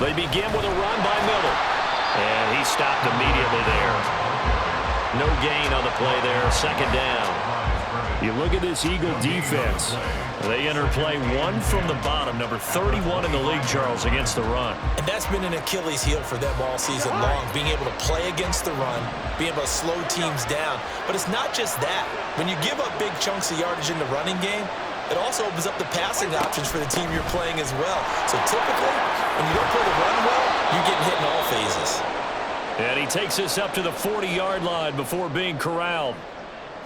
They begin with a run by Miller. And he stopped immediately there. No gain on the play there. Second down. You look at this Eagle defense. They enter play one from the bottom, number 31 in the league, Charles, against the run. And that's been an Achilles heel for them all season long, being able to play against the run, being able to slow teams down. But it's not just that. When you give up big chunks of yardage in the running game, it also opens up the passing options for the team you're playing as well. So typically, when you don't play the run well, you're getting hit in all phases. And he takes us up to the 40-yard line before being corralled.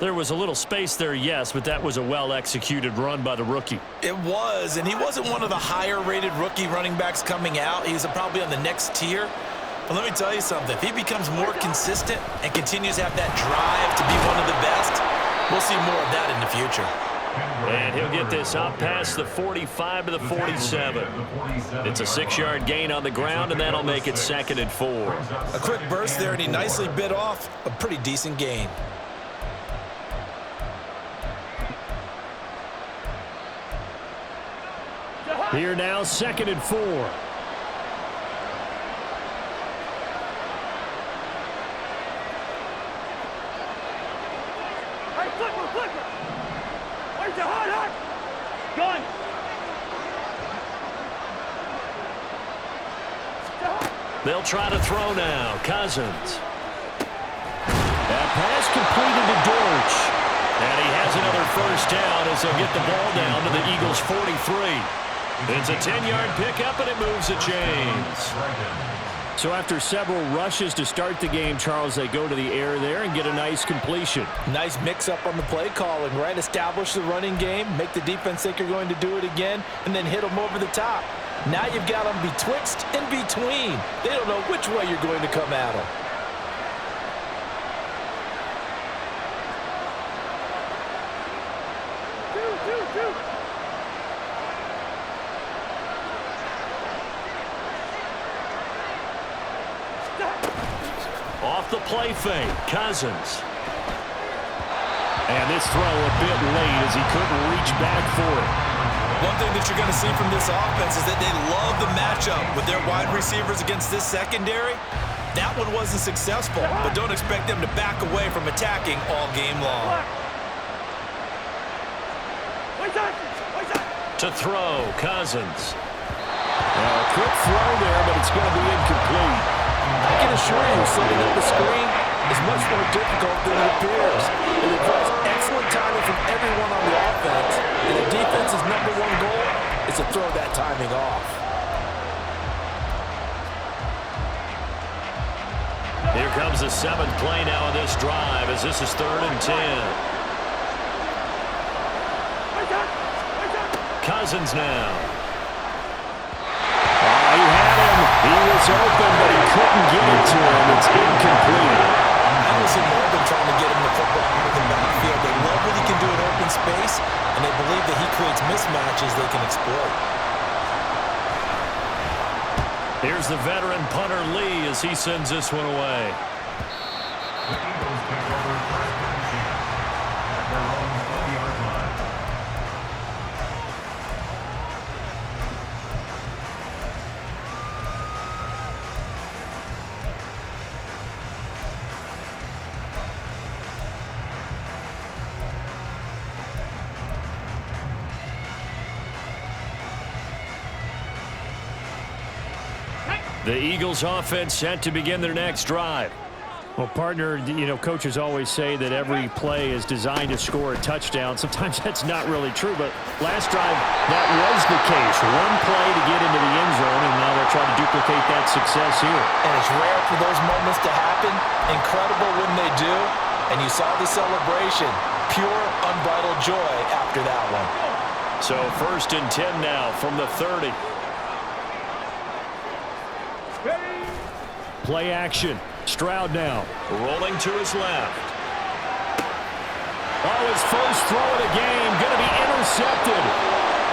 There was a little space there, yes, but that was a well-executed run by the rookie. It was, and he wasn't one of the higher-rated rookie running backs coming out. He's probably on the next tier. But let me tell you something. If he becomes more consistent and continues to have that drive to be one of the best, we'll see more of that in the future. And he'll get this up past the 45 to the 47. It's a 6-yard gain on the ground, and that'll make it 2nd and 4. A quick burst there, and he nicely bit off a pretty decent gain. Here now, 2nd and 4. Hey, flipper! Where's the hot? Gun! They'll try to throw now. Cousins. That pass completed to Dortch. And he has another first down as they'll get the ball down to the Eagles' 43. It's a 10-yard pickup, and it moves the chains. So after several rushes to start the game, Charles, they go to the air there and get a nice completion. Nice mix-up on the play calling, right? Establish the running game, make the defense think you're going to do it again, and then hit them over the top. Now you've got them betwixt and between. They don't know which way you're going to come at them. Off the play fake, Cousins. And this throw a bit late as he couldn't reach back for it. One thing that you're going to see from this offense is that they love the matchup with their wide receivers against this secondary. That one wasn't successful, but don't expect them to back away from attacking all game long. To throw, Cousins. Now, a quick throw there, but it's going to be incomplete. I can assure you, setting up the screen is much more difficult than it appears. It requires excellent timing from everyone on the offense, and the defense's number one goal is to throw that timing off. Here comes the 7th play now of this drive as this is 3rd and 10. Cousins now. He had him. He was open, but he couldn't get it to him. It's incomplete. I don't see more than trying to get him the football out of the backfield. They love what he can do in open space, and they believe that he creates mismatches they can exploit. Here's the veteran punter Lee as he sends this one away. The Eagles take over first and 10 at their own 20-yard line. The Eagles offense set to begin their next drive. Well, partner, you know, coaches always say that every play is designed to score a touchdown. Sometimes that's not really true, but last drive, that was the case. One play to get into the end zone, and now they'll try to duplicate that success here. And it's rare for those moments to happen. Incredible when they do. And you saw the celebration. Pure, unbridled joy after that one. So 1st and 10 now from the 30. Play action. Stroud now. Rolling to his left. Oh, his first throw of the game. Going to be intercepted.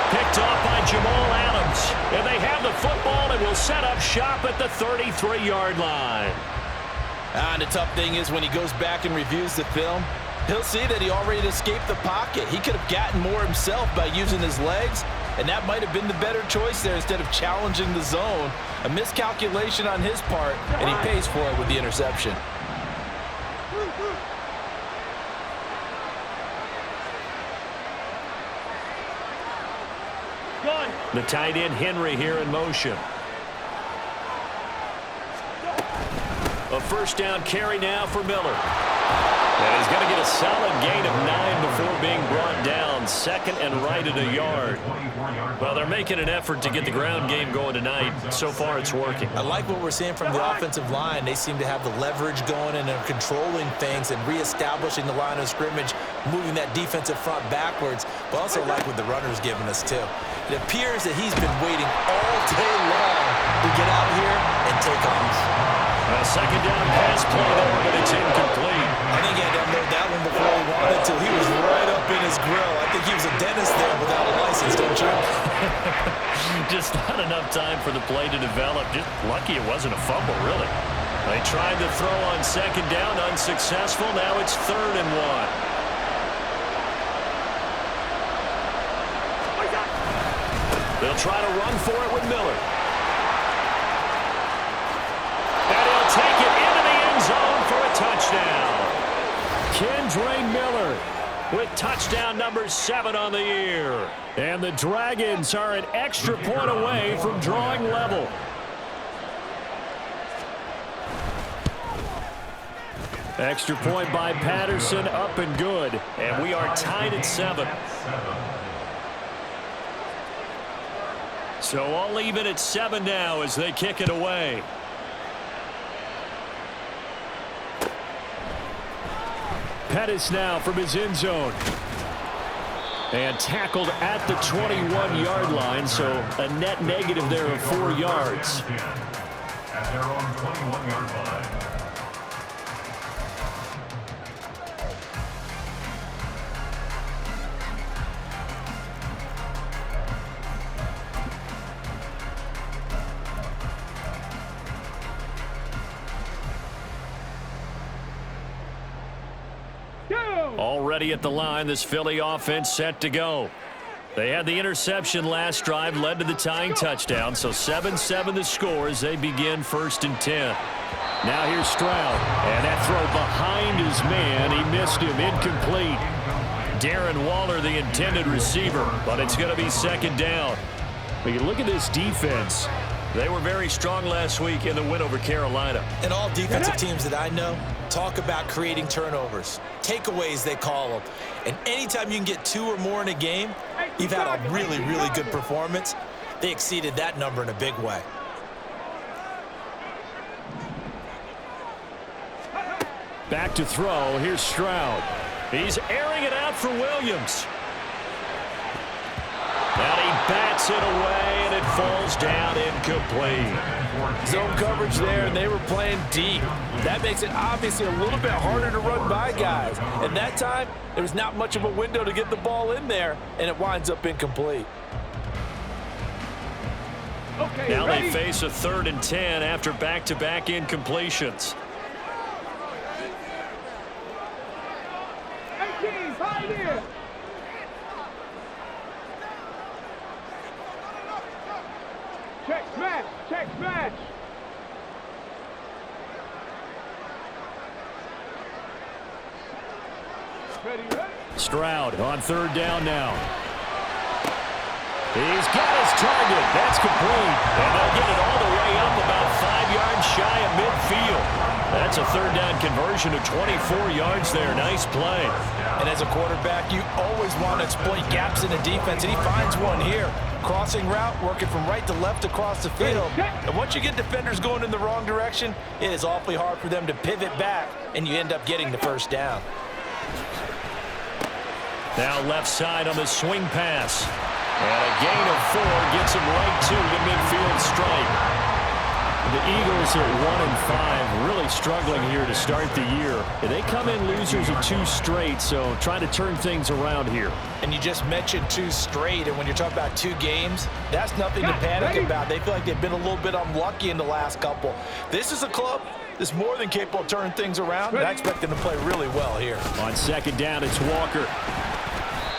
Picked off by Jamal Adams. And they have the football and will set up shop at the 33-yard line. And the tough thing is when he goes back and reviews the film, He'll see that he already escaped the pocket. He could have gotten more himself by using his legs, and that might have been the better choice there instead of challenging the zone. A miscalculation on his part, and he pays for it with the interception. The tight end Henry here in motion. A first down carry now for Miller. And he's going to get a solid gain of 9 before being brought down. Second and right at a yard. Well, they're making an effort to get the ground game going tonight. So far, it's working. I like what we're seeing from the offensive line. They seem to have the leverage going and are controlling things and reestablishing the line of scrimmage, moving that defensive front backwards, but also like what the runner's giving us, too. It appears that he's been waiting all day long to get out here and take off. A second down pass play there, but it's incomplete. I think he had to unload that one before he wanted to. He was right up in his grill. I think he was a dentist there without a license, don't you? Just not enough time for the play to develop. Just lucky it wasn't a fumble, really. They tried to throw on second down, unsuccessful. Now it's 3rd and 1. They'll try to run for it with Miller. And he'll take it into the end zone for a touchdown. Kendre Miller with touchdown number 7 on the year. And the Dragons are an extra point away from drawing level. Extra point by Patterson, up and good. And we are tied at 7. So all even at 7 now as they kick it away. Pettis now from his end zone. And tackled at the 21-yard line, so a net negative there of 4 yards. At their own 21-yard line. Already at the line, this Philly offense set to go. They had the interception last drive, led to the tying touchdown, so 7-7 the score as they begin 1st and 10. Now here's Stroud, and that throw behind his man. He missed him, incomplete. Darren Waller, the intended receiver, but it's going to be 2nd down. But you look at this defense. They were very strong last week in the win over Carolina. And all defensive teams that I know talk about creating turnovers. Takeaways, they call them. And anytime you can get 2 or more in a game, you've had a really, really good performance. They exceeded that number in a big way. Back to throw. Here's Stroud. He's airing it out for Williams. And he bats it away, and it falls down incomplete. Zone coverage there, and they were playing deep. That makes it obviously a little bit harder to run by guys. And that time, there was not much of a window to get the ball in there, and it winds up incomplete. Okay, now ready? They face a 3rd and 10 after back-to-back incompletions. 18, Pioneer. Check smash, check smash. Ready, ready? Stroud on 3rd down now. He's got his target. That's complete. And they'll get it all the way up about 5 yards shy of midfield. That's a 3rd down conversion of 24 yards there. Nice play. And as a quarterback, you always want to exploit gaps in the defense, and he finds one here. Crossing route, working from right to left across the field. And once you get defenders going in the wrong direction, it is awfully hard for them to pivot back, and you end up getting the 1st down. Now left side on the swing pass. And a gain of 4 gets him right to the midfield stripe. The Eagles at 1-5, really struggling here to start the year. They come in losers of 2 straight, so trying to turn things around here. And you just mentioned 2 straight, and when you're talking about 2 games, that's nothing to panic about. They feel like they've been a little bit unlucky in the last couple. This is a club is more than capable of turning things around, and I expect him to play really well here. On second down, it's Walker.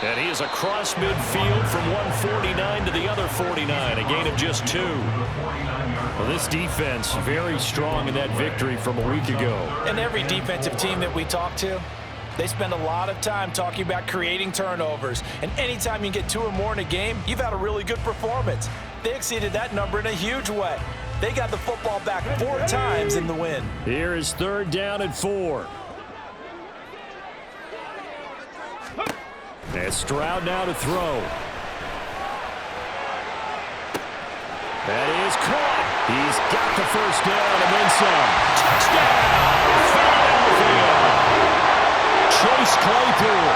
And he is across midfield from 149 to the other 49, a gain of just 2. Well, this defense very strong in that victory from a week ago. And every defensive team that we talk to, they spend a lot of time talking about creating turnovers. And anytime you get 2 or more in a game, you've had a really good performance. They exceeded that number in a huge way. They got the football back 4 times in the win. Here is third down and 4. And Stroud now to throw. That is caught. He's got the first down and then some. Touchdown, Philadelphia. Chase Claypool,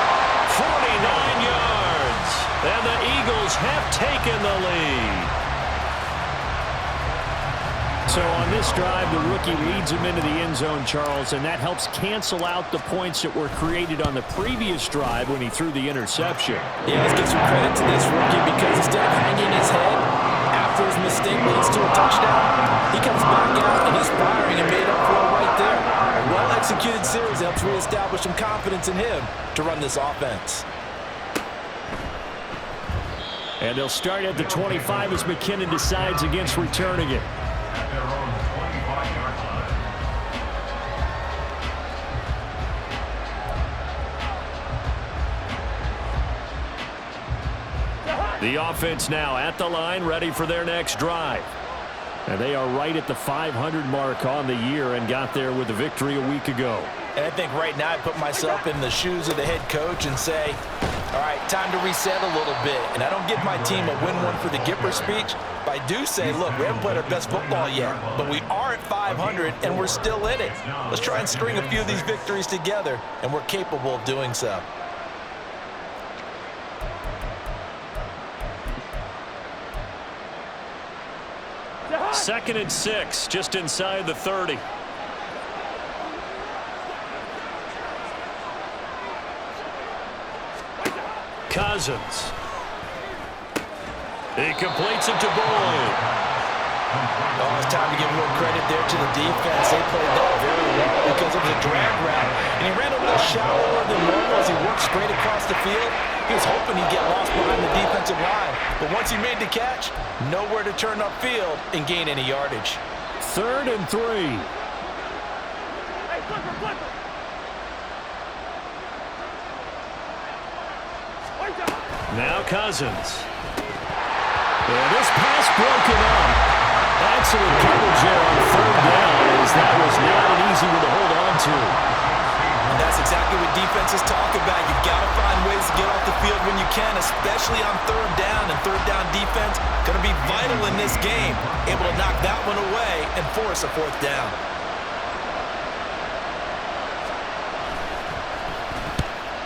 49 yards. And the Eagles have taken the lead. So on this drive, the rookie leads him into the end zone, Charles, and that helps cancel out the points that were created on the previous drive when he threw the interception. Yeah, let's give some credit to this rookie because instead of hanging his head after his mistake leads to a touchdown, he comes back out and he's firing and made up for it right there. A well-executed series helps reestablish some confidence in him to run this offense. And they'll start at the 25 as McKinnon decides against returning it. At their own 25-yard line. The offense now at the line, ready for their next drive. And they are right at the 500 mark on the year and got there with a victory a week ago. And I think right now I put myself in the shoes of the head coach and say, all right, time to reset a little bit. And I don't give my team a win one for the Gipper speech, but I do say, look, we haven't played our best football yet, but we are at 500 and we're still in it. Let's try and string a few of these victories together, and we're capable of doing so. Second and 6, just inside the 30. Cousins. He completes it to Boyd. Oh, it's time to give a little credit there to the defense. They played that very well because it was a drag route. And he ran a little shallower than normal as he worked straight across the field. He was hoping he'd get lost behind the defensive line. But once he made the catch, nowhere to turn upfield and gain any yardage. Third and 3. Hey, flipper. Now Cousins. And this pass broken up. Excellent coverage there on third down, as that was not an easy one to hold on to. And that's exactly what defenses talk about. You've got to find ways to get off the field when you can, especially on third down. And third down defense going to be vital in this game. Able to knock that one away and force a fourth down.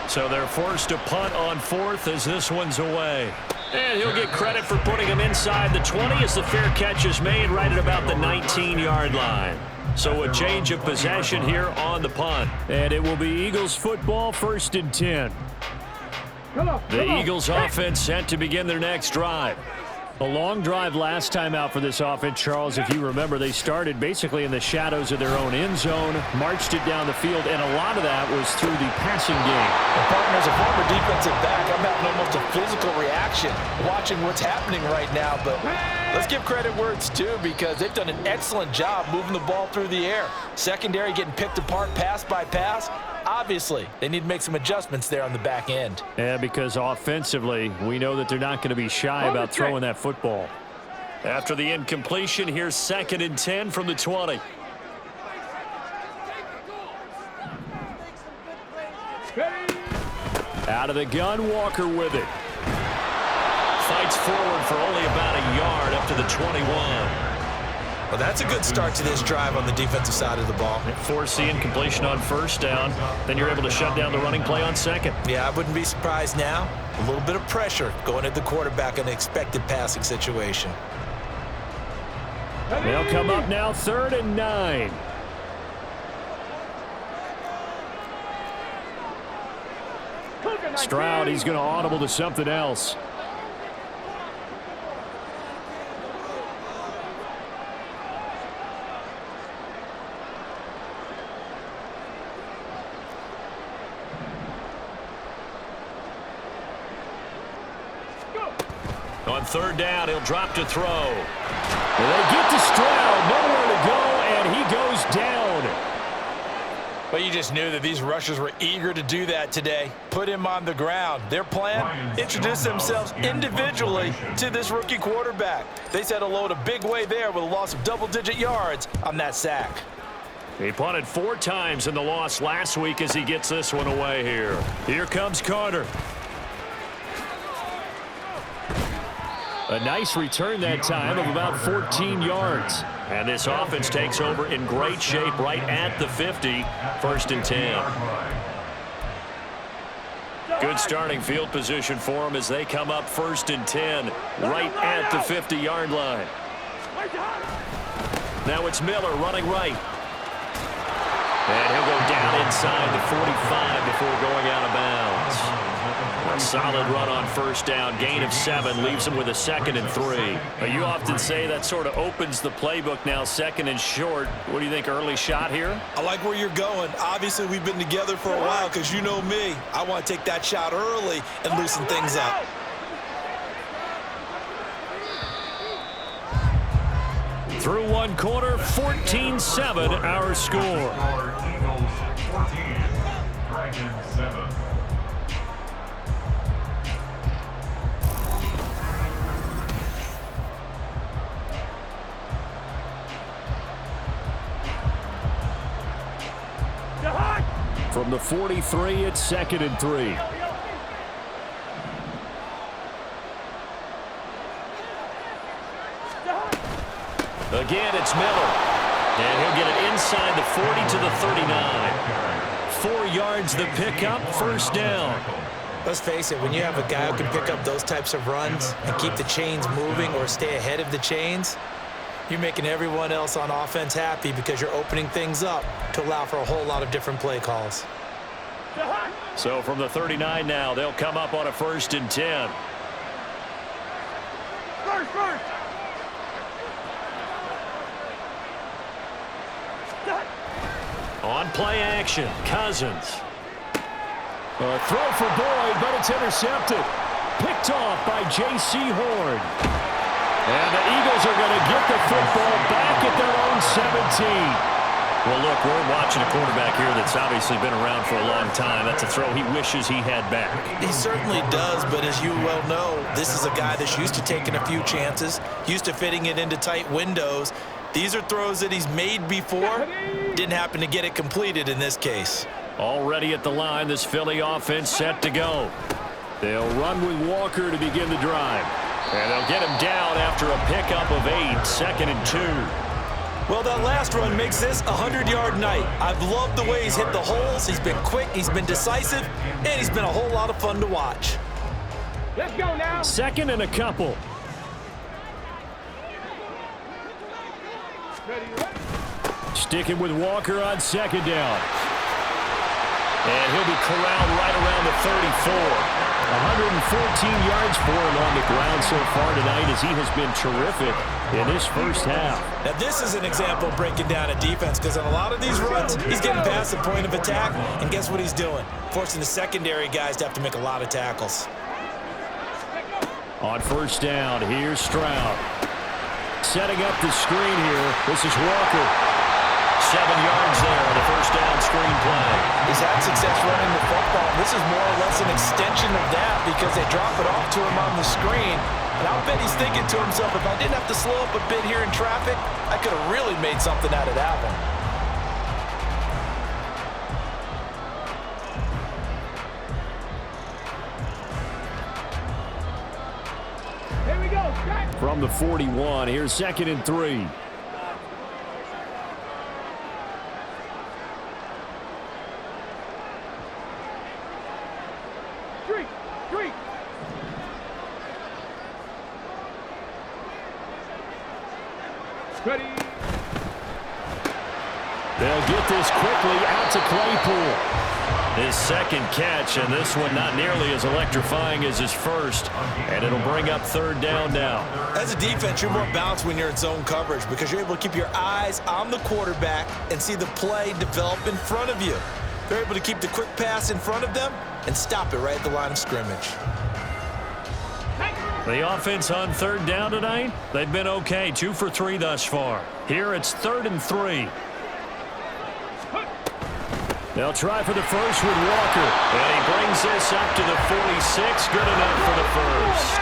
So they're forced to punt on fourth as this one's away. And he'll get credit for putting him inside the 20 as the fair catch is made right at about the 19-yard line. So a change of possession here on the punt. And it will be Eagles football, 1st and 10. The Eagles offense set to begin their next drive. A long drive last time out for this offense, Charles. If you remember, they started basically in the shadows of their own end zone, marched it down the field, and a lot of that was through the passing game. And partner, as a former defensive back, I'm having almost a physical reaction watching what's happening right now. But let's give credit where it's due because they've done an excellent job moving the ball through the air. Secondary getting picked apart pass by pass. Obviously, they need to make some adjustments there on the back end. Yeah, because offensively, we know that they're not going to be shy about throwing that football. After the incompletion, here's 2nd and 10 from the 20. Out of the gun, Walker with it. Fights forward for only about a yard up to the 21. Well, that's a good start to this drive on the defensive side of the ball. Force the incompletion on first down. Then you're able to shut down the running play on second. Yeah, I wouldn't be surprised now. A little bit of pressure going at the quarterback in an expected passing situation. They'll come up now 3rd and 9. Stroud, he's going to audible to something else. On third down, he'll drop to throw. And they get to Stroud, nowhere to go, and he goes down. But you just knew that these rushers were eager to do that today. Put him on the ground. Their plan, introduce themselves individually to this rookie quarterback. They said hello to Big Way there with a loss of double-digit yards on that sack. He punted 4 times in the loss last week as he gets this one away here. Here comes Carter. A nice return that time of about 14 yards. And this offense takes over in great shape right at the 50, 1st and 10. Good starting field position for them as they come up 1st and 10 right at the 50-yard line. Now it's Miller running right. And he'll go down inside the 45 before going out of bounds. A solid run on 1st down. Gain of 7 leaves him with a 2nd and 3. You often say that sort of opens the playbook now, 2nd and short. What do you think, early shot here? I like where you're going. Obviously, we've been together for a while because you know me. I want to take that shot early and loosen things up. Through 1 quarter, 14-7 our score. Eagles 14, Dragons 7. From the 43, it's 2nd and 3. Again, it's Miller. And he'll get it inside the 40 to the 39. 4 yards the pickup, 1st down. Let's face it, when you have a guy who can pick up those types of runs and keep the chains moving or stay ahead of the chains, you're making everyone else on offense happy because you're opening things up to allow for a whole lot of different play calls. So from the 39 now, they'll come up on a 1st and 10. First. On play action, Cousins. A throw for Boyd, but it's intercepted. Picked off by J.C. Horn. And the Eagles are going to get the football back at their own 17. Well, look, we're watching a quarterback here that's obviously been around for a long time. That's a throw he wishes he had back. He certainly does, but as you well know, this is a guy that's used to taking a few chances, used to fitting it into tight windows. These are throws that he's made before. Didn't happen to get it completed in this case. Already at the line, this Philly offense set to go. They'll run with Walker to begin the drive. And they'll get him down after a pickup of 8, 2nd and 2. Well, that last run makes this a 100-yard night. I've loved the way he's hit the holes. He's been quick, he's been decisive, and he's been a whole lot of fun to watch. Let's go now. 2nd and a couple. Sticking with Walker on 2nd down. And he'll be corralled right around the 34. 114 yards for him on the ground so far tonight as he has been terrific in this 1st half. Now, this is an example of breaking down a defense because on a lot of these runs, he's getting past the point of attack, and guess what he's doing? Forcing the secondary guys to have to make a lot of tackles. On 1st down, here's Stroud. Setting up the screen here. This is Walker. 7 yards there on the 1st down screen play. He's had success running the football. This is more or less an extension of that because they drop it off to him on the screen. And I'll bet he's thinking to himself, if I didn't have to slow up a bit here in traffic, I could have really made something out of that one. Here we go. From the 41, here's 2nd and 3. Three. Ready. They'll get this quickly out to Claypool. His 2nd catch, and this one not nearly as electrifying as his 1st. And it'll bring up 3rd down now. As a defense, you're more balanced when you're in zone coverage because you're able to keep your eyes on the quarterback and see the play develop in front of you. They're able to keep the quick pass in front of them and stop it right at the line of scrimmage. The offense on third down tonight, they've been okay. 2 for 3 thus far. Here it's 3rd and 3. They'll try for the first with Walker. And he brings this up to the 46. Good enough for the first.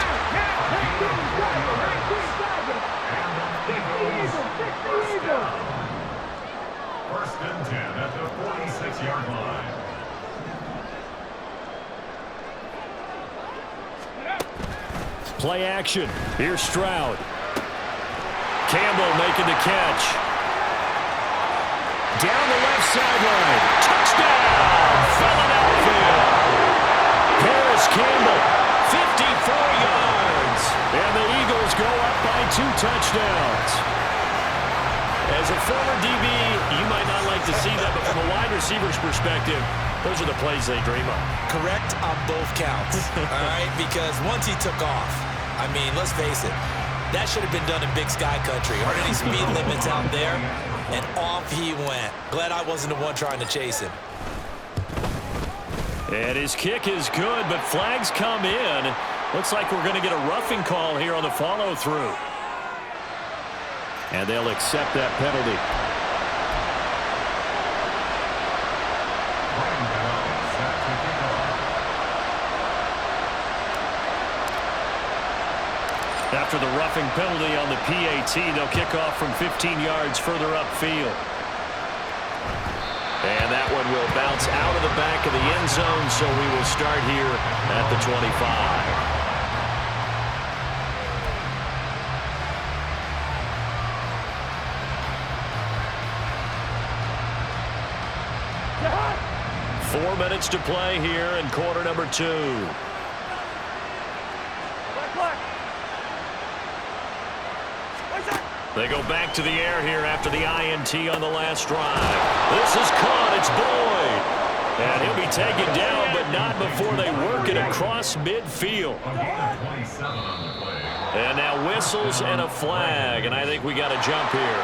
First and 10 at the 46-yard line. Play action. Here's Stroud. Campbell making the catch. Down the left sideline. Touchdown, Philadelphia. Paris Campbell, 54 yards. And the Eagles go up by 2 touchdowns. As a former DB, you might not like to see that, but from a wide receiver's perspective, those are the plays they dream of. Correct on both counts, all right? Because once he took off, I mean, let's face it, that should have been done in Big Sky Country. Aren't any speed limits out there? And off he went. Glad I wasn't the one trying to chase him. And his kick is good, but flags come in. Looks like we're going to get a roughing call here on the follow-through. And they'll accept that penalty. After the roughing penalty on the PAT, they'll kick off from 15 yards further upfield. And that one will bounce out of the back of the end zone, so we will start here at the 25. Four minutes to play here in quarter number 2. They go back to the air here after the INT on the last drive. This is caught. It's Boyd. And he'll be taken down, but not before they work it across midfield. And now whistles and a flag, and I think we got a jump here.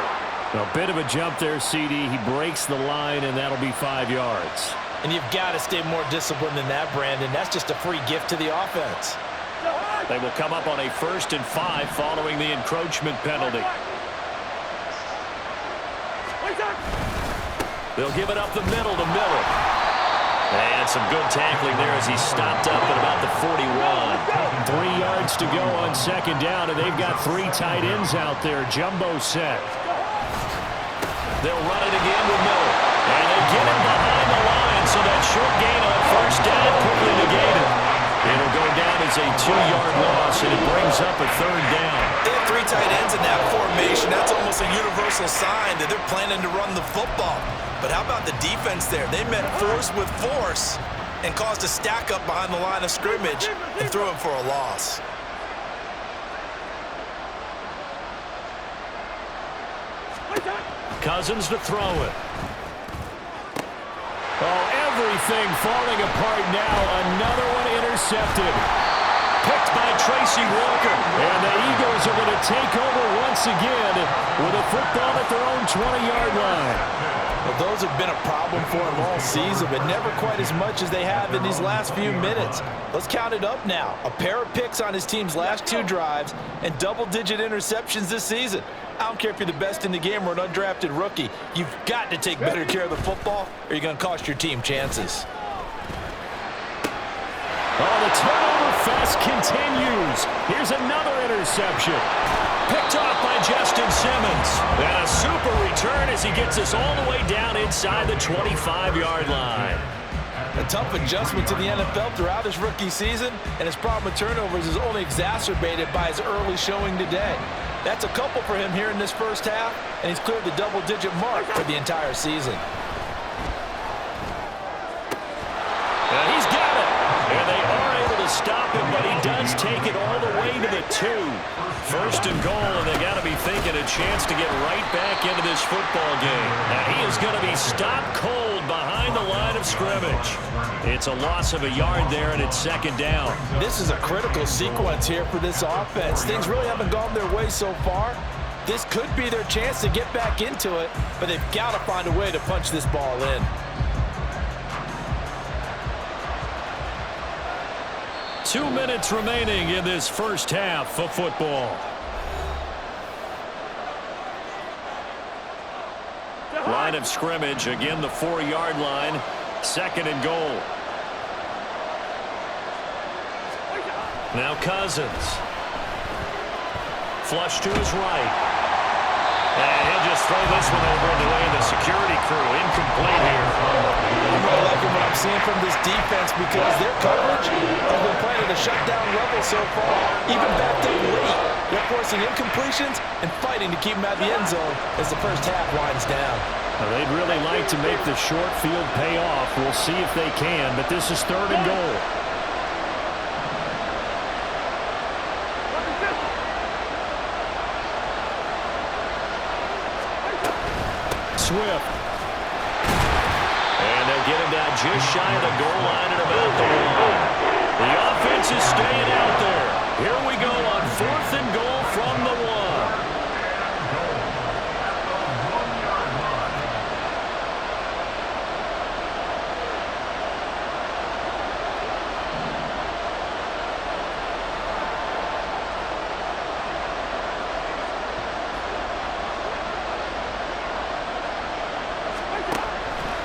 A bit of a jump there, CD. He breaks the line, and that'll be 5 yards. And you've got to stay more disciplined than that, Brandon. That's just a free gift to the offense. They will come up on a 1st and 5 following the encroachment penalty. They'll give it up the middle to Miller. And some good tackling there as he stopped up at about the 41. 3 yards to go on 2nd down, and they've got 3 tight ends out there. Jumbo set. They'll run it again with Miller. And they get him behind the line, so that short gain on 1st down quickly negated. It'll go down as a 2-yard loss, and it brings up a 3rd down. They have 3 tight ends in that formation. That's almost a universal sign that they're planning to run the football. But how about the defense there? They met force with force and caused a stack up behind the line of scrimmage and threw him for a loss. Cousins to throw it. Oh, everything falling apart now. Another one intercepted. Picked by Tracy Walker. And the Eagles are going to take over once again with a football at their own 20-yard line. Well, those have been a problem for him all season, but never quite as much as they have in these last few minutes. Let's count it up now. A pair of picks on his team's last 2 drives and double-digit interceptions this season. I don't care if you're the best in the game or an undrafted rookie. You've got to take better care of the football or you're going to cost your team chances. Oh, the turnover fest continues. Here's another interception. Picked off by Justin Simmons. And a super return as he gets us all the way down inside the 25-yard line. A tough adjustment to the NFL throughout his rookie season, and his problem with turnovers is only exacerbated by his early showing today. That's a couple for him here in this first half, and he's cleared the double-digit mark for the entire season. And he's got it. And they are able to stop him, but he does take it all the way to the 2. 1st and goal, and they got to be thinking a chance to get right back into this football game. And he is going to be stopped cold behind the line of scrimmage. It's a loss of a yard there, and it's 2nd down. This is a critical sequence here for this offense. Things really haven't gone their way so far. This could be their chance to get back into it, but they've got to find a way to punch this ball in. 2 minutes remaining in this first half of football. Line of scrimmage, again the 4-yard line, 2nd and goal. Now Cousins. Flush to his right. And he'll just throw this one over in the way of the security crew. Incomplete here. I'm really liking what I'm seeing from this defense because their coverage has been playing at a shutdown level so far, even backed up late. They're forcing incompletions and fighting to keep them out of the end zone as the first half winds down. Well, they'd really like to make the short field pay off. We'll see if they can, but this is 3rd and goal. Swift. And they'll get him down just shy of the goal line at about the 1. The offense is staying out there. Here we go on 4th and goal from the 1.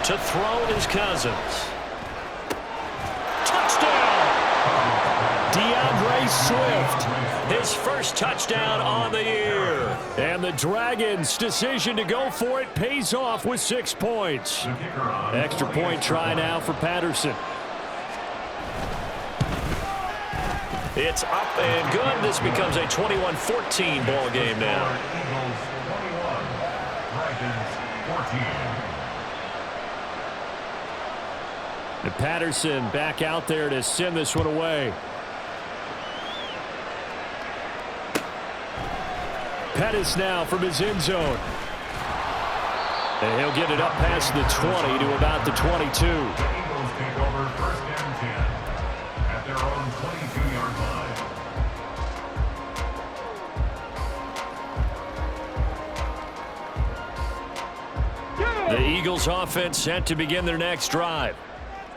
To throw is Cousins. Touchdown! DeAndre Swift, his first touchdown on the year. And the Dragons' decision to go for it pays off with 6 points. Extra point try now for Patterson. It's up and good. This becomes a 21-14 ball game now. Eagles 21, Dragons 14. And Patterson back out there to send this one away. Pettis now from his end zone. And he'll get it up past the 20 to about the 22. The Eagles take over 1st and 10 at their own 22-yard line. The Eagles offense set to begin their next drive.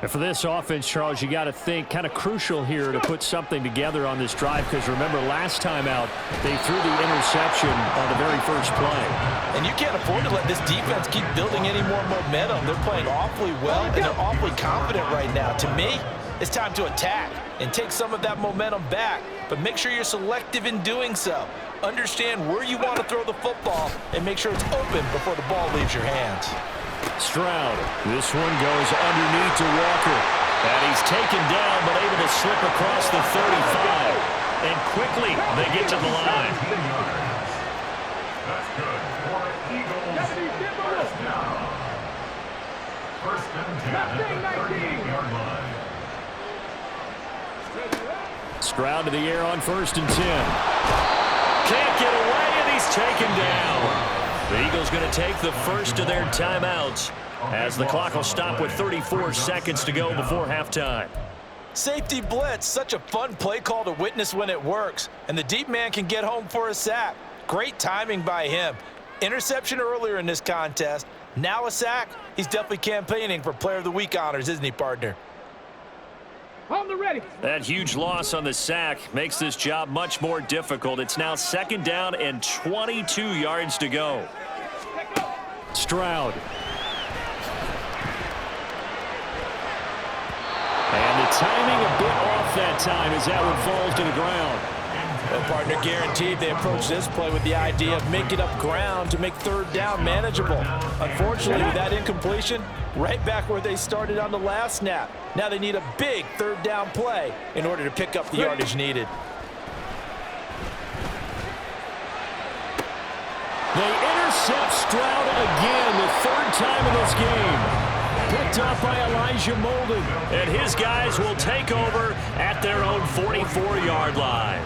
And for this offense, Charles, you got to think kind of crucial here to put something together on this drive because remember last time out they threw the interception on the very first play. And you can't afford to let this defense keep building any more momentum. They're playing awfully well and they're awfully confident right now. To me, it's time to attack and take some of that momentum back, but make sure you're selective in doing so. Understand where you want to throw the football and make sure it's open before the ball leaves your hands. Stroud. This one goes underneath to Walker. And he's taken down but able to slip across the 35. And quickly they get to the line. That's good for Eagles. First down. 1st and 10 at the 38-yard line. Stroud to the air on 1st and 10. Can't get away and he's taken down. The Eagles going to take the first of their timeouts as the clock will stop with 34 seconds to go before halftime. Safety blitz, such a fun play call to witness when it works. And the deep man can get home for a sack. Great timing by him. Interception earlier in this contest. Now a sack. He's definitely campaigning for Player of the Week honors, isn't he, partner? On the ready. That huge loss on the sack makes this job much more difficult. It's now 2nd down and 22 yards to go. Stroud. And the timing a bit off that time as that one falls to the ground. Well, partner, guaranteed they approach this play with the idea of making up ground to make 3rd down manageable. Unfortunately, with that incompletion, right back where they started on the last snap. Now they need a big 3rd down play in order to pick up the yardage needed. They intercept Stroud again, the 3rd time in this game. Picked up by Elijah Molden. And his guys will take over at their own 44-yard line.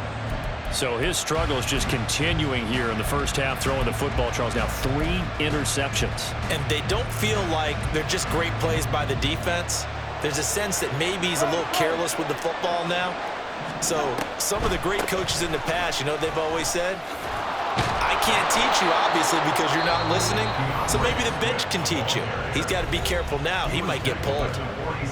So his struggle is just continuing here in the first half, throwing the football, Charles. Now 3 interceptions. And they don't feel like they're just great plays by the defense. There's a sense that maybe he's a little careless with the football now. So some of the great coaches in the past, you know what they've always said? I can't teach you, obviously, because you're not listening. So maybe the bench can teach you. He's got to be careful now. He might get pulled.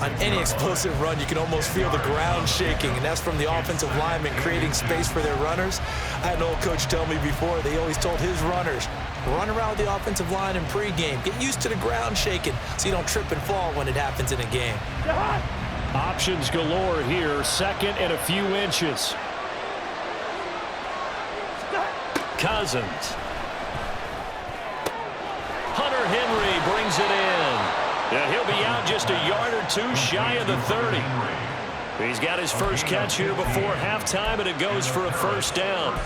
On any explosive run, you can almost feel the ground shaking, and that's from the offensive linemen creating space for their runners. I had an old coach tell me before, they always told his runners, run around with the offensive line in pregame. Get used to the ground shaking so you don't trip and fall when it happens in a game. Options galore here. Second and a few inches. Cousins. Hunter Henry brings it in. Yeah, he'll be out just a yard or two shy of the 30. He's got his first catch here before halftime, and it goes for a first down.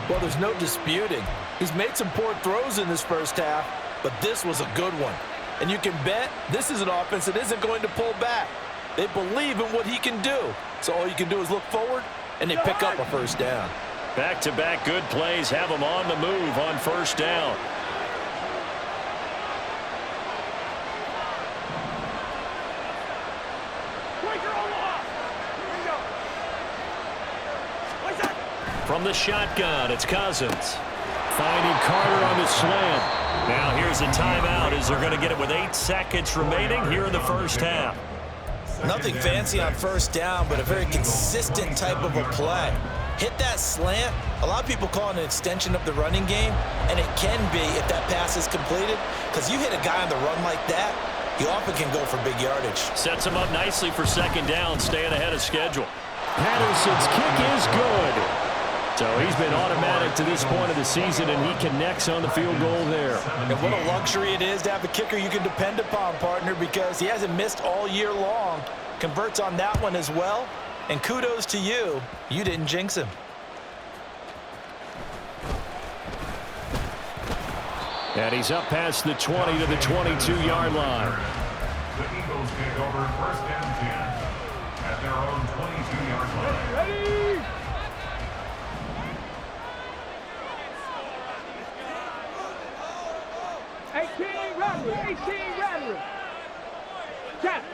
Well, there's no disputing. He's made some poor throws in this first half, but this was a good one. And you can bet this is an offense that isn't going to pull back. They believe in what he can do. So all you can do is look forward, and they pick up a first down. Back-to-back good plays have him on the move on first down. From the shotgun, it's Cousins. Finding Carter on the slant. Now here's a timeout as they're going to get it with 8 seconds remaining here in the first half. Nothing fancy on first down, but a very consistent type of a play. Hit that slant. A lot of people call it an extension of the running game, and it can be if that pass is completed, because you hit a guy on the run like that, he often can go for big yardage. Sets him up nicely for second down, staying ahead of schedule. Patterson's kick is good. So he's been automatic to this point of the season, and he connects on the field goal there. And what a luxury it is to have a kicker you can depend upon, partner, because he hasn't missed all year long. Converts on that one as well. And kudos to you. You didn't jinx him. And he's up past the 20 to the 22-yard line. The Eagles take over first and 10 at their own 22-yard line. Ready?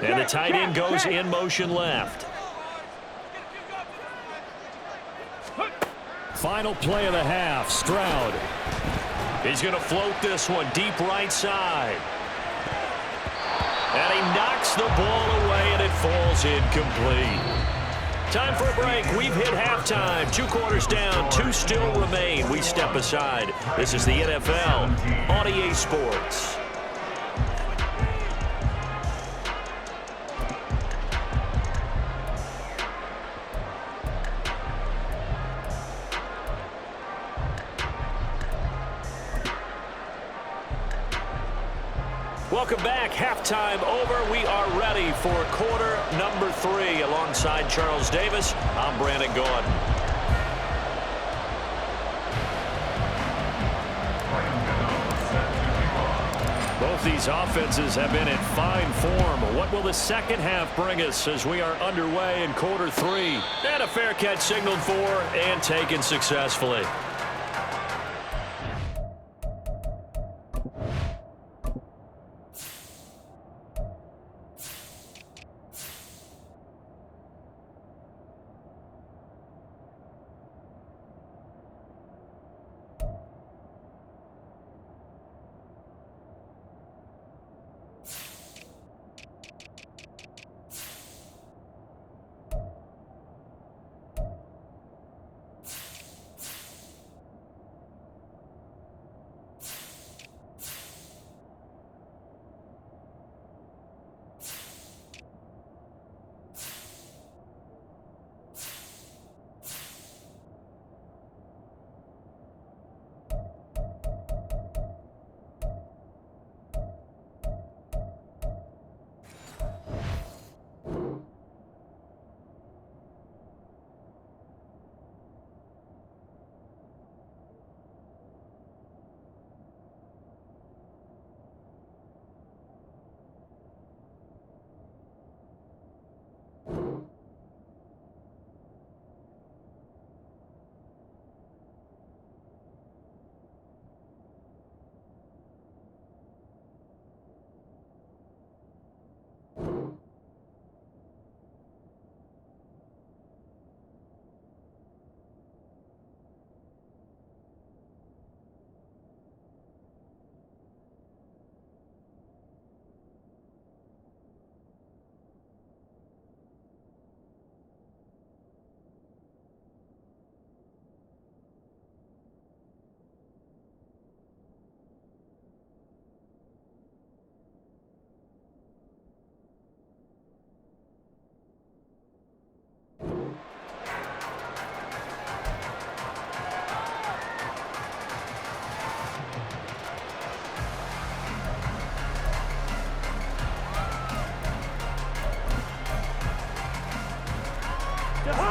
And the tight end goes in motion left. Final play of the half, Stroud. He's going to float this one deep right side. And he knocks the ball away, and it falls incomplete. Time for a break. We've hit halftime. 2 quarters down, 2 still remain. We step aside. This is the NFL on EA Sports. Welcome back. Halftime over. We are ready for quarter number 3. Alongside Charles Davis, I'm Brandon Gordon. Both these offenses have been in fine form. What will the second half bring us as we are underway in quarter 3? And a fair catch signaled for and taken successfully.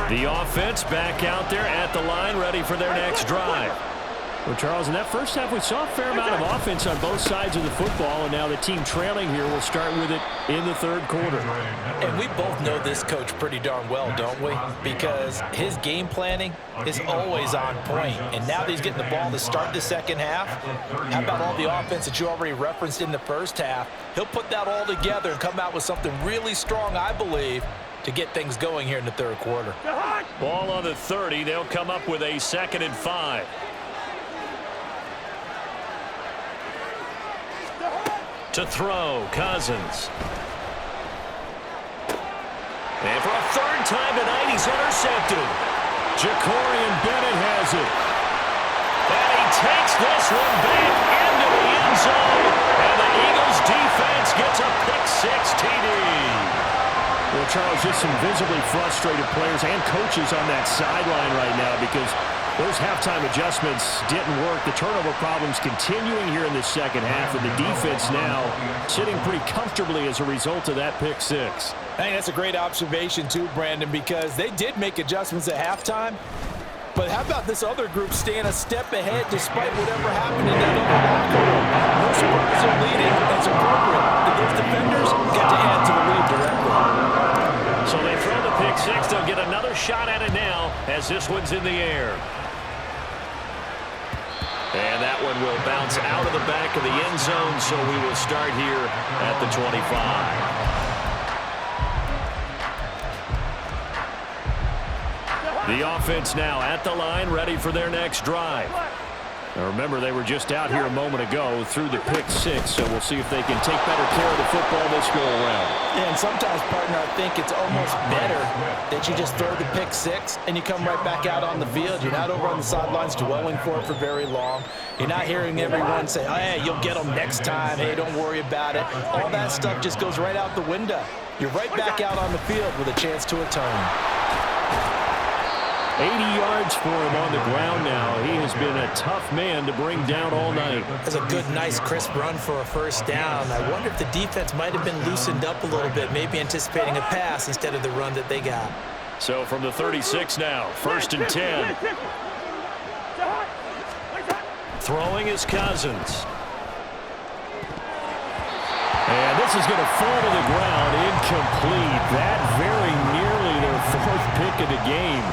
The offense back out there at the line, ready for their next drive. Well, Charles, in that first half, we saw a fair amount of offense on both sides of the football, and now the team trailing here will start with it in the third quarter. And we both know this coach pretty darn well, don't we? Because his game planning is always on point. And now that he's getting the ball to start the second half, how about all the offense that you already referenced in the first half? He'll put that all together and come out with something really strong, I believe, to get things going here in the third quarter. Ball on the 30. They'll come up with a 2nd and 5. To throw, Cousins. And for a third time tonight, he's intercepted. Ja'Cory Bennett has it. And he takes this one back into the end zone. And the Eagles defense gets a pick-6 TD. Well, Charles, just some visibly frustrated players and coaches on that sideline right now because those halftime adjustments didn't work. The turnover problems continuing here in the second half, and the defense now sitting pretty comfortably as a result of that pick-6. I think that's a great observation too, Brandon, because they did make adjustments at halftime. But how about this other group staying a step ahead despite whatever happened in that other locker room? No surprise they're leading. That's appropriate. And those defenders got to add to the lead directly. So they throw the pick-6. They'll get another shot at it now as this one's in the air. And that one will bounce out of the back of the end zone, so we will start here at the 25. The offense now at the line, ready for their next drive. Now remember, they were just out here a moment ago through the pick-6, so we'll see if they can take better care of the football this go-around. Yeah, and sometimes, partner, I think it's almost better that you just throw the pick-6 and you come right back out on the field. You're not over on the sidelines dwelling for it for very long. You're not hearing everyone say, oh, hey, you'll get them next time. Hey, don't worry about it. All that stuff just goes right out the window. You're right back out on the field with a chance to atone. 80 yards for him on the ground now. He has been a tough man to bring down all night. That's a good, nice, crisp run for a first down. I wonder if the defense might have been loosened up a little bit, maybe anticipating a pass instead of the run that they got. So from the 36 now, 1st and 10. Throwing is Cousins. And this is going to fall to the ground, incomplete. That very nearly their 4th pick of the game.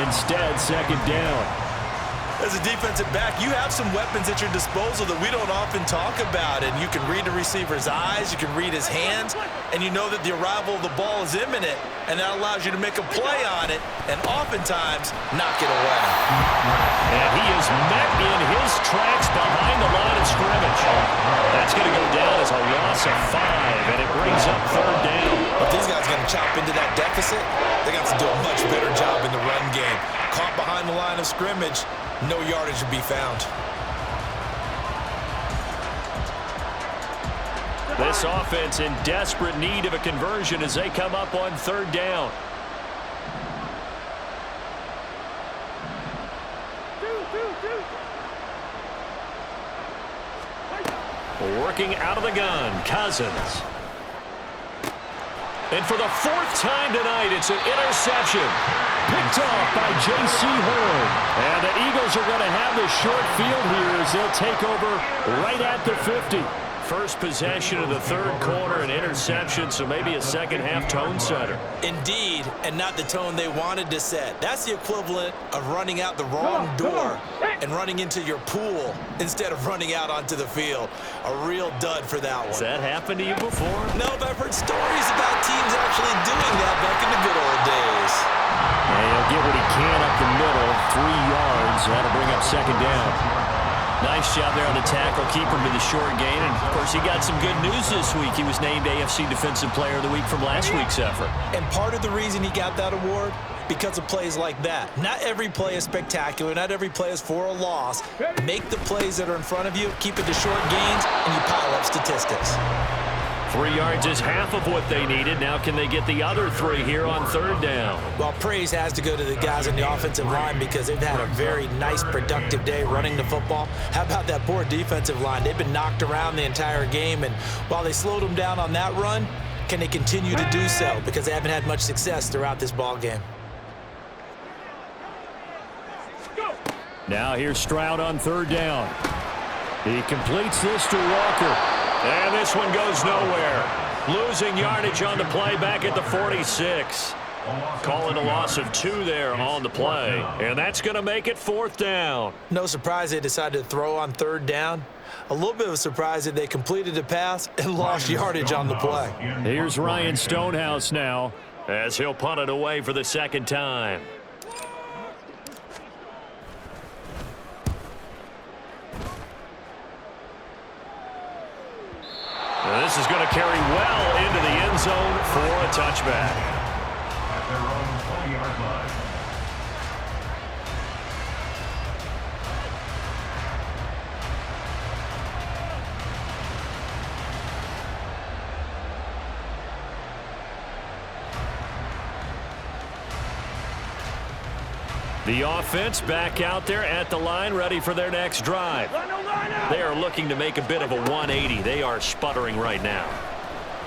Instead, 2nd down. As a defensive back, you have some weapons at your disposal that we don't often talk about. And you can read the receiver's eyes, you can read his hands, and you know that the arrival of the ball is imminent. And that allows you to make a play on it and oftentimes knock it away. And he is met in his tracks behind the line of scrimmage. That's going to go down as a loss of 5, and it brings up 3rd down. If these guys are going to chop into that deficit, they got to do a much better job in the run game. Caught behind the line of scrimmage, no yardage to be found. This offense in desperate need of a conversion as they come up on 3rd down. Working out of the gun, Cousins. And for the 4th time tonight, it's an interception. Picked off by J.C. Horn. And the Eagles are going to have the short field here as they'll take over right at the 50. First possession of the 3rd quarter, an interception, so maybe a second-half tone setter. Indeed, and not the tone they wanted to set. That's the equivalent of running out the wrong door and running into your pool instead of running out onto the field. A real dud for that one. Has that happened to you before? No, but I've heard stories about teams actually doing that back in the good old days. And he'll get what he can up the middle, 3 yards. That'll bring up 2nd down. Nice job there on the tackle, keep him to the short gain. And, of course, he got some good news this week. He was named AFC Defensive Player of the Week from last week's effort. And part of the reason he got that award, because of plays like that. Not every play is spectacular. Not every play is for a loss. Make the plays that are in front of you, keep it to short gains, and you pile up statistics. 3 yards is half of what they needed. Now can they get the other 3 here on 3rd down? Well, praise has to go to the guys on the offensive line because they've had a very nice, productive day running the football. How about that poor defensive line? They've been knocked around the entire game, and while they slowed them down on that run, can they continue to do so? Because they haven't had much success throughout this ball game. Now here's Stroud on third down. He completes this to Walker. And this one goes nowhere. Losing yardage on the play back at the 46. Calling a loss of 2 there on the play. And that's going to make it 4th down. No surprise they decided to throw on third down. A little bit of a surprise that they completed the pass and lost yardage on the play. Here's Ryan Stonehouse now, as he'll punt it away for the 2nd time. This is going to carry well into the end zone for a touchback. At their own 20-yard line. The offense back out there at the line, ready for their next drive. They are looking to make a bit of a 180. They are sputtering right now.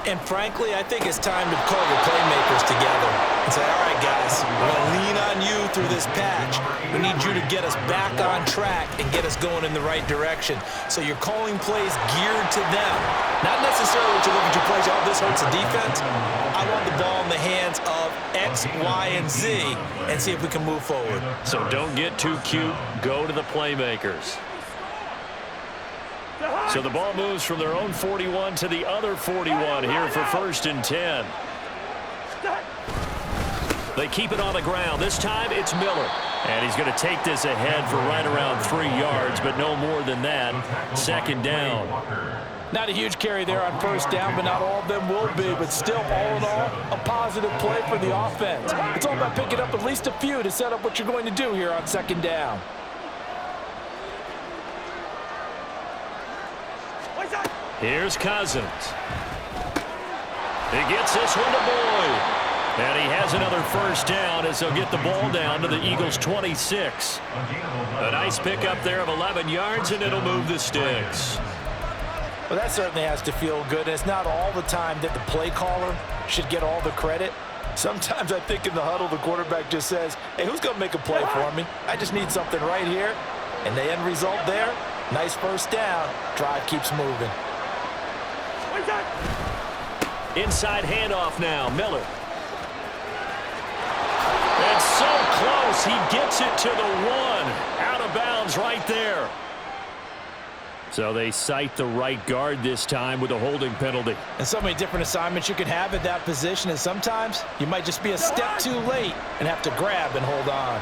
And frankly, I think it's time to call your playmakers together and say, all right, guys, we're going to lean on you through this patch. We need you to get us back on track and get us going in the right direction. So you're calling plays geared to them. Not necessarily what you look at your plays, oh, this hurts the defense. I want the ball in the hands of X, Y, and Z and see if we can move forward. So don't get too cute. Go to the playmakers. So the ball moves from their own 41 to the other 41 here for 1st and 10. They keep it on the ground. This time it's Miller. And he's going to take this ahead for right around 3 yards, but no more than that. 2nd down. Not a huge carry there on 1st down, but not all of them will be. But still, all in all, a positive play for the offense. It's all about picking up at least a few to set up what you're going to do here on 2nd down. Here's Cousins. He gets this one to Boyd. And he has another 1st down as he'll get the ball down to the Eagles' 26. A nice pickup there of 11 yards, and it'll move the sticks. Well, that certainly has to feel good. It's not all the time that the play caller should get all the credit. Sometimes I think in the huddle, the quarterback just says, hey, who's going to make a play for me? I just need something right here. And the end result there, nice 1st down. Drive keeps moving. Inside handoff now, Miller. And so close, he gets it to the 1. Out of bounds right there. so they cite the right guard this time with a holding penalty. And so many different assignments you can have at that position, and sometimes you might just be a step too late and have to grab and hold on.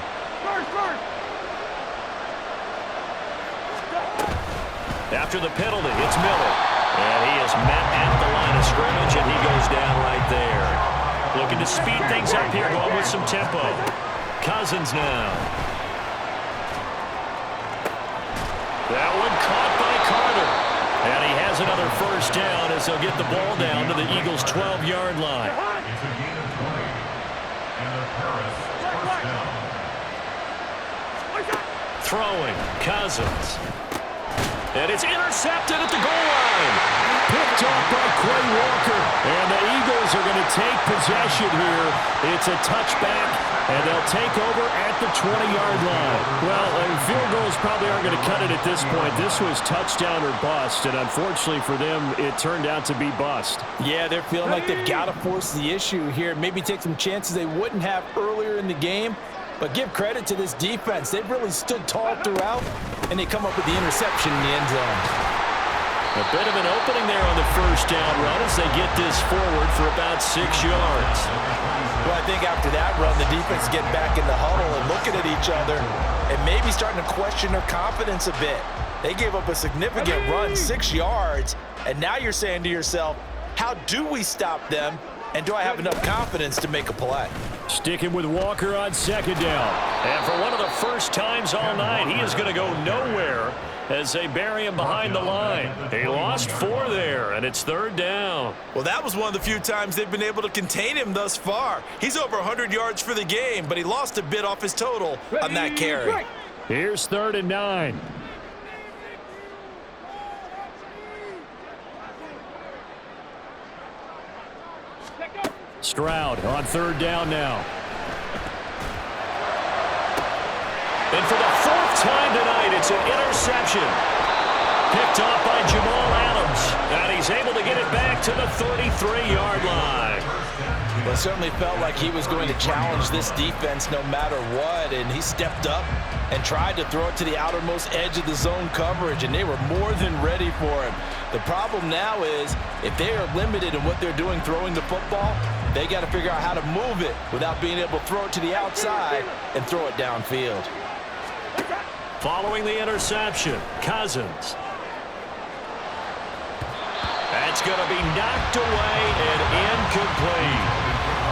After the penalty, it's Miller. And he is met at the line of scrimmage, and he goes down right there. Looking to speed things up here, going with some tempo. Cousins now. That one caught by Carter. And he has another first down as he'll get the ball down to the Eagles' 12-yard line. It's a gain of 20. And the Paris first down. Throwing, Cousins. And it's intercepted at the goal line. Picked off by Quay Walker. And the Eagles are going to take possession here. It's a touchback, and they'll take over at the 20-yard line. Well, field goals probably aren't going to cut it at this point. This was touchdown or bust, and unfortunately for them, it turned out to be bust. Yeah, they're feeling like they've got to force the issue here. Maybe take some chances they wouldn't have earlier in the game. But give credit to this defense. They've really stood tall throughout, and they come up with the interception in the end zone. A bit of an opening there on the first down run as they get this forward for about 6 yards. Well, I think after that run, the defense is getting back in the huddle and looking at each other and maybe starting to question their confidence a bit. They gave up a significant run, 6 yards, and now you're saying to yourself, how do we stop them, and do I have enough confidence to make a play? Sticking with Walker on second down. And for one of the first times all night, he is going to go nowhere as they bury him behind the line. He lost 4 there, and it's third down. Well, that was one of the few times they've been able to contain him thus far. He's over 100 yards for the game, but he lost a bit off his total on that carry. Here's 3rd and 9. Stroud on 3rd down now. And for the 4th time tonight. It's an interception. Picked off by Jamal Adams. And he's able to get it back to the 33-yard line. Well, it certainly felt like he was going to challenge this defense no matter what, and he stepped up and tried to throw it to the outermost edge of the zone coverage, and they were more than ready for him. The problem now is if they are limited in what they're doing throwing the football, they got to figure out how to move it without being able to throw it to the outside and throw it downfield. Following the interception, Cousins. That's going to be knocked away and incomplete.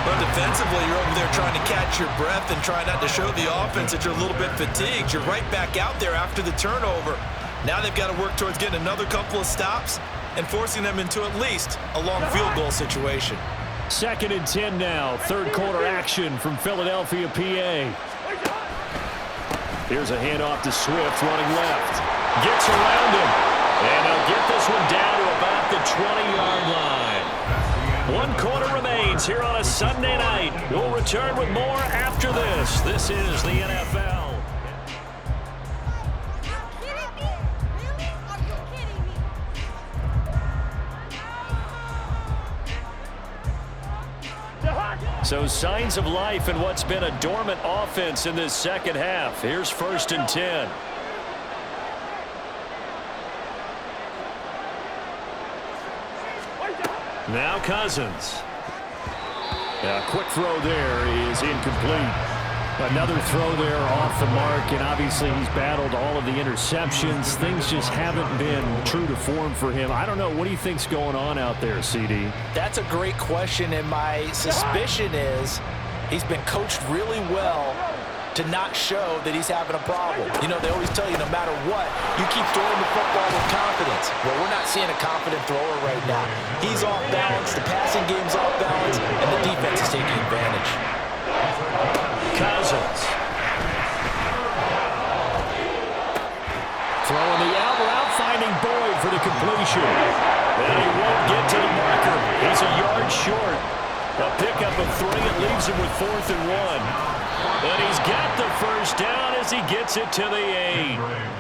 But defensively, you're over there trying to catch your breath and try not to show the offense that you're a little bit fatigued. You're right back out there after the turnover. Now they've got to work towards getting another couple of stops and forcing them into at least a long field goal situation. 2nd and 10 now. Third quarter action from Philadelphia, PA. Here's a handoff to Swift running left. Gets around him. And they'll get this one down to about the 20-yard line. 1 quarter remains here on a Sunday night. We'll return with more after this. This is the NFL. So signs of life in what's been a dormant offense in this second half. Here's 1st and 10. Now Cousins. A quick throw there is incomplete. Another throw there off the mark, and obviously he's battled all of the interceptions. Things just haven't been true to form for him. I don't know. What do you think's going on out there, CD? That's a great question, and my suspicion is he's been coached really well to not show that he's having a problem. You know, they always tell you no matter what, you keep throwing the football with confidence. Well, we're not seeing a confident thrower right now. He's off balance, the passing game's off balance, and the defense is taking advantage. Cousins. Throwing the out route, finding Boyd for the completion. And he won't get to the marker. He's a yard short. A pickup of 3. It leaves him with 4th and 1. And he's got the first down as he gets it to the 8.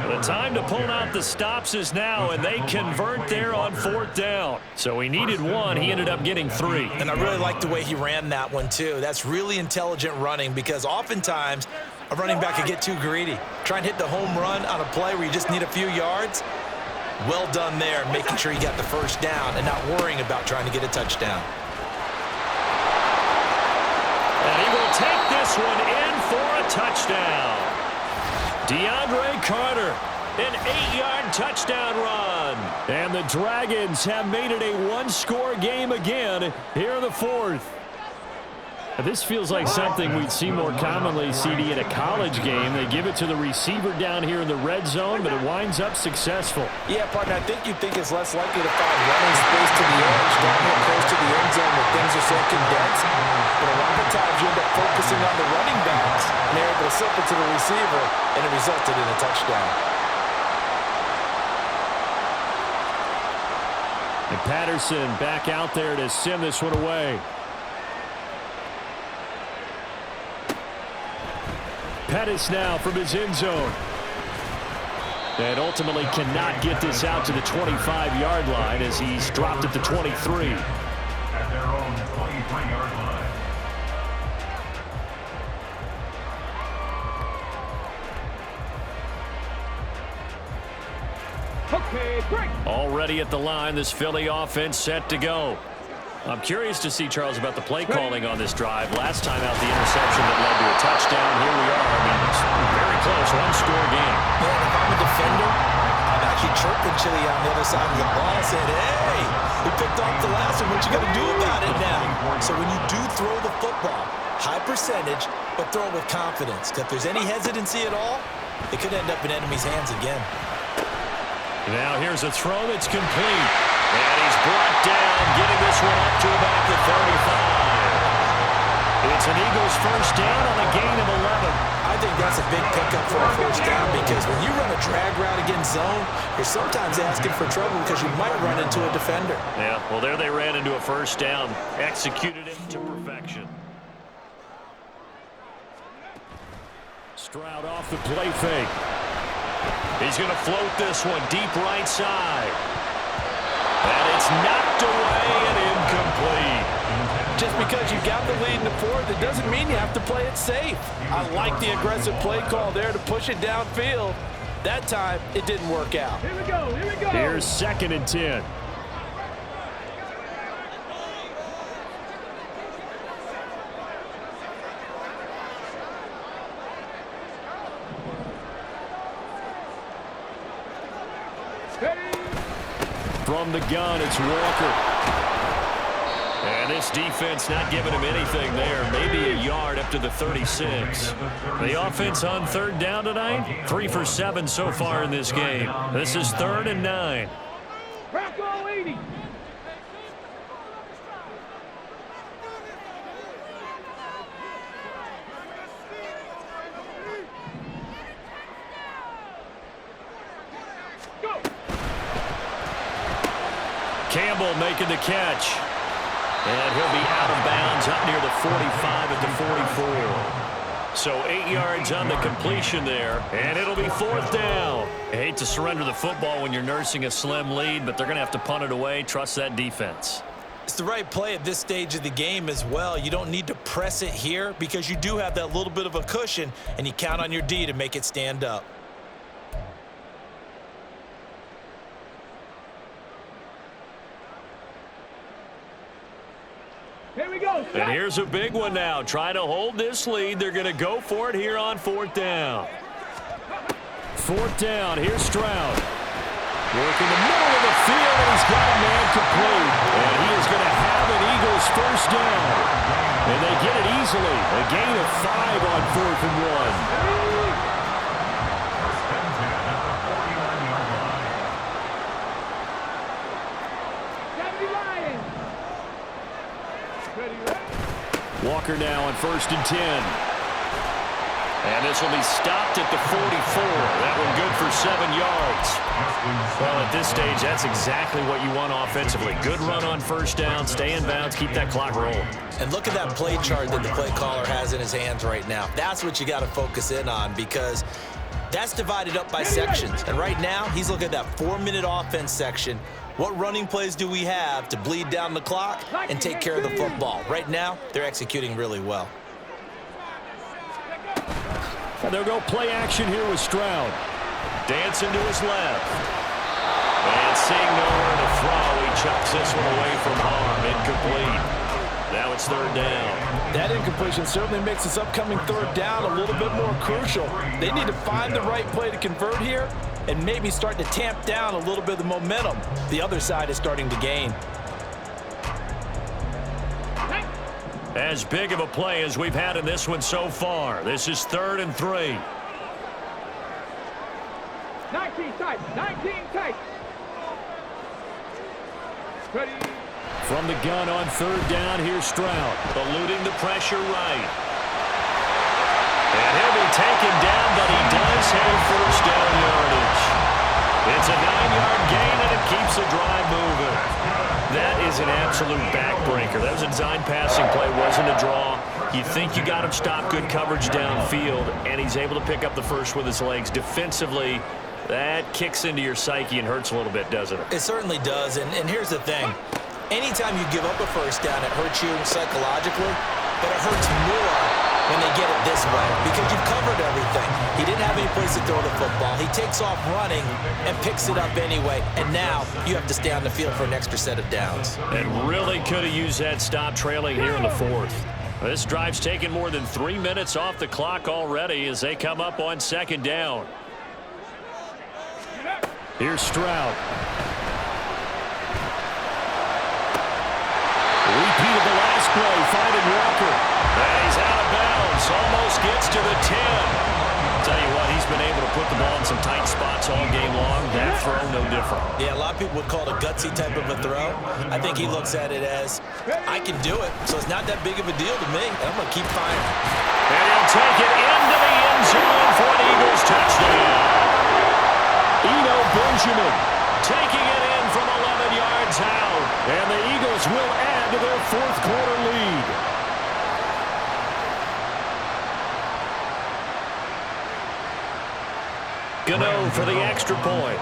The time to pull out the stops is now, and they convert there on 4th down. So he needed 1. He ended up getting 3. And I really like the way he ran that one, too. That's really intelligent running because oftentimes a running back can get too greedy. Try and hit the home run on a play where you just need a few yards. Well done there, making sure you got the first down and not worrying about trying to get a touchdown. And he will take this one in for a touchdown. DeAndre Carter, an 8-yard touchdown run. And the Dragons have made it a 1-score game again here in the 4th. This feels like something we'd see more commonly, CD, in a college game. They give it to the receiver down here in the red zone, but it winds up successful. Yeah, partner, I think you'd think it's less likely to find running space to the edge down here close to the end zone where things are so condensed. But a lot of times you end up focusing on the running backs, and they're able to slip it to the receiver, and it resulted in a touchdown. And Patterson back out there to send this one away. Pettis now from his end zone. And ultimately cannot get this out to the 25-yard line as he's dropped at the 23. At their own 23-yard line. Okay, break. Already at the line, this Philly offense set to go. I'm curious to see, Charles, about the play calling on this drive. Last time out, the interception that led to a touchdown. Here we are. I mean, it's very close, 1-score game. Man, if I'm a defender, I'm actually chirping Chili on the other side of the ball saying, hey, we picked off the last one. What you going to do about it now? So when you do throw the football, high percentage, but throw it with confidence. Because if there's any hesitancy at all, it could end up in enemy's hands again. Now here's a throw that's complete. And he's brought down, getting this one up to about the 35. It's an Eagles first down on a gain of 11. I think that's a big pickup for a first down because when you run a drag route against zone, you're sometimes asking for trouble because you might run into a defender. Yeah, well, there they ran into a first down. Executed it to perfection. Stroud off the play fake. He's going to float this one deep right side. And it's knocked away and incomplete. Just because you got the lead in the fourth, it doesn't mean you have to play it safe. I like the aggressive play call there to push it downfield. That time, it didn't work out. Here we go, here we go. Here's 2nd and 10. From the gun, it's Walker. And this defense not giving him anything there. Maybe a yard up to the 36. The offense on 3rd down tonight, 3 for 7 so far in this game. This is 3rd and 9. Crack all 80. Go. Campbell making the catch. And he'll be out of bounds up near the 45 at the 44. So 8 yards on the completion there, and it'll be 4th down. I hate to surrender the football when you're nursing a slim lead, but they're going to have to punt it away. Trust that defense. It's the right play at this stage of the game as well. You don't need to press it here because you do have that little bit of a cushion, and you count on your D to make it stand up. Here we go. And here's a big one now. Trying to hold this lead. They're going to go for it here on 4th down. 4th down. Here's Stroud. Working the middle of the field, and he's got a man complete. And he is going to have an Eagles 1st down. And they get it easily. A gain of 5 on 4th and 1. Walker now on 1st and 10. And this will be stopped at the 44. That one good for 7 yards. Well, at this stage, that's exactly what you want offensively. Good run on 1st down, stay in bounds, keep that clock rolling. And look at that play chart that the play caller has in his hands right now. That's what you got to focus in on because that's divided up by sections. And right now, he's looking at that 4-minute offense section. What running plays do we have to bleed down the clock and take care of the football? Right now, they're executing really well. And they'll go play action here with Stroud. Dancing to his left. And seeing nowhere to throw, he chucks this one away from harm. Incomplete. Now it's 3rd down. That incompletion certainly makes this upcoming 3rd down a little bit more crucial. They need to find the right play to convert here and maybe start to tamp down a little bit of the momentum. The other side is starting to gain. As big of a play as we've had in this one so far. This is 3rd and 3. 19 tight, 19 tight. Ready. From the gun on 3rd down, here's Stroud. Eluding the pressure right. And he'll be taken down, but he does have 1st down yardage. It's a 9-yard gain, and it keeps the drive moving. That is an absolute backbreaker. That was a design passing play, wasn't a draw. You think you got him stopped, good coverage downfield, and he's able to pick up the first with his legs. Defensively, that kicks into your psyche and hurts a little bit, doesn't it? It certainly does, and here's the thing. Anytime you give up a 1st down, it hurts you psychologically, but it hurts more when they get it this way because you've covered everything. He didn't have any place to throw the football. He takes off running and picks it up anyway, and now you have to stay on the field for an extra set of downs. And really could have used that stop trailing here in the 4th. This drive's taken more than 3 minutes off the clock already as they come up on 2nd down. Here's Stroud. Repeat of the last play, finding Walker. And he's out of bounds, almost gets to the 10. Tell you what, he's been able to put the ball in some tight spots all game long. That throw, no different. Yeah, a lot of people would call it a gutsy type of a throw. I think he looks at it as, I can do it, so it's not that big of a deal to me, and I'm going to keep firing. And he'll take it into the end zone for an Eagles touchdown. Eno Benjamin taking it in from 11 yards out. And the Eagles will add to their 4th quarter lead. Gano for the extra point.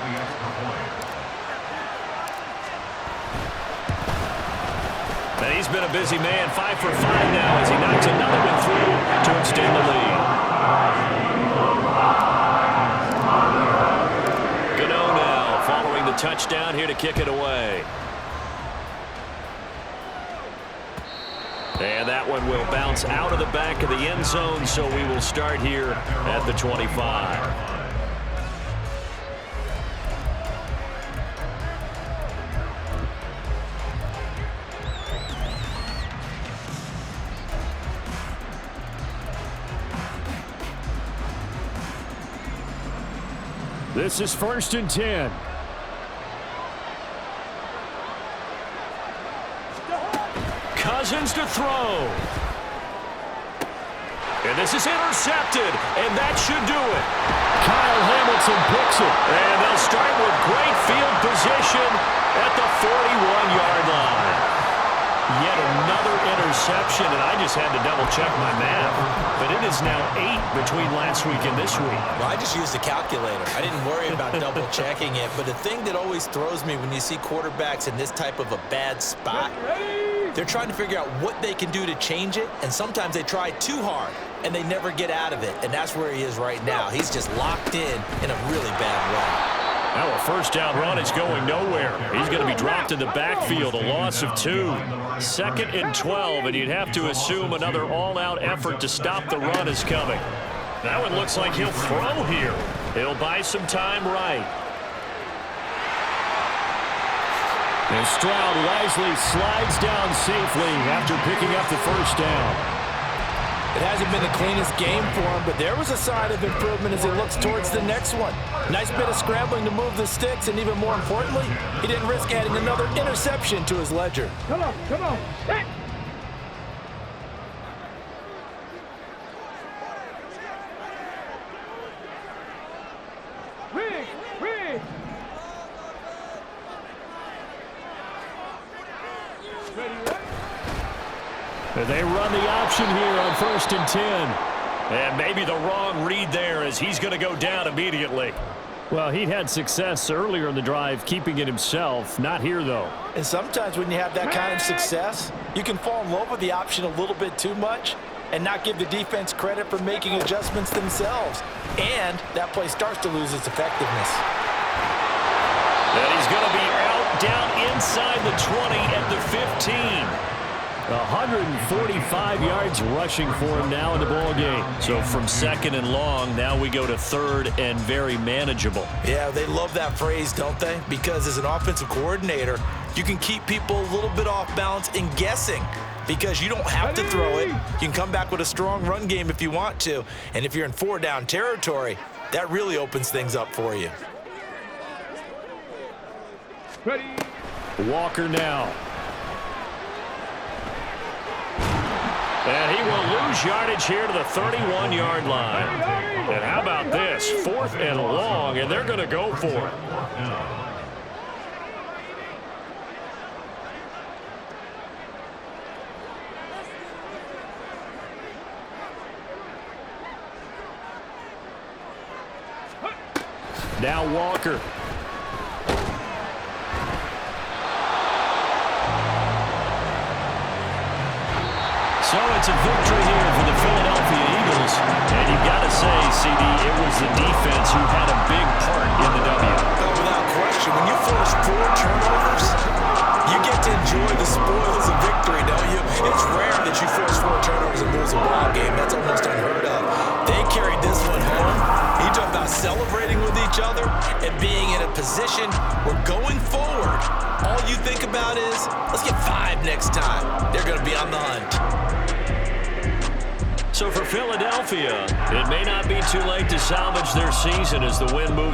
And he's been a busy man, 5 for 5 now as he knocks another one through to extend the lead. Gano now following the touchdown here to kick it away. And that one will bounce out of the back of the end zone, so we will start here at the 25. This is 1st and 10. Cousins to throw. And this is intercepted, and that should do it. Kyle Hamilton picks it. And they'll start with great field position at the 41-yard line. Yet another interception, and I just had to double-check my math. But it is now 8 between last week and this week. Well, I just used a calculator. I didn't worry about double-checking it. But the thing that always throws me when you see quarterbacks in this type of a bad spot, they're trying to figure out what they can do to change it, and sometimes they try too hard, and they never get out of it. And that's where he is right now. He's just locked in a really bad way. Now a first down run is going nowhere. He's going to be dropped in the backfield, a loss of 2. 2nd and 12, and you'd have to assume another all-out effort to stop the run is coming. That one looks like he'll throw here. He'll buy some time right. And Stroud wisely slides down safely after picking up the first down. It hasn't been the cleanest game for him, but there was a sign of improvement as he looks towards the next one. Nice bit of scrambling to move the sticks, and even more importantly, he didn't risk adding another interception to his ledger. Come on, come on. Hey. Rig, rig. Ready, ready. They run the option here on 1st and 10. And maybe the wrong read there as he's going to go down immediately. Well, he'd had success earlier in the drive keeping it himself. Not here, though. And sometimes when you have that kind of success, you can fall in love with the option a little bit too much and not give the defense credit for making adjustments themselves. And that play starts to lose its effectiveness. And he's going to be out down inside the 20 at the 15. 145 yards rushing for him now in the ball game. So from 2nd and long, now we go to 3rd and very manageable. Yeah, they love that phrase, don't they? Because as an offensive coordinator, you can keep people a little bit off balance and guessing because you don't have to throw it. You can come back with a strong run game if you want to. And if you're in 4-down territory, that really opens things up for you. Ready. Walker now. And he will lose yardage here to the 31-yard line. And how about this? 4th and long, and they're going to go for it. Now Walker. So it's a victory here for the Philadelphia Eagles. And you've got to say, CD, it was the defense who had a big part in the W. Oh, without question. When you force 4 turnovers, you get to enjoy the spoils of victory, don't you? It's rare that you force 4 turnovers and lose a ball game. That's almost unheard of. They carried this one home. You talk about celebrating with each other and being in a position where going forward, all you think about is, let's get 5 next time. They're going to be on the hunt. So for Philadelphia, it may not be too late to salvage their season as the win moves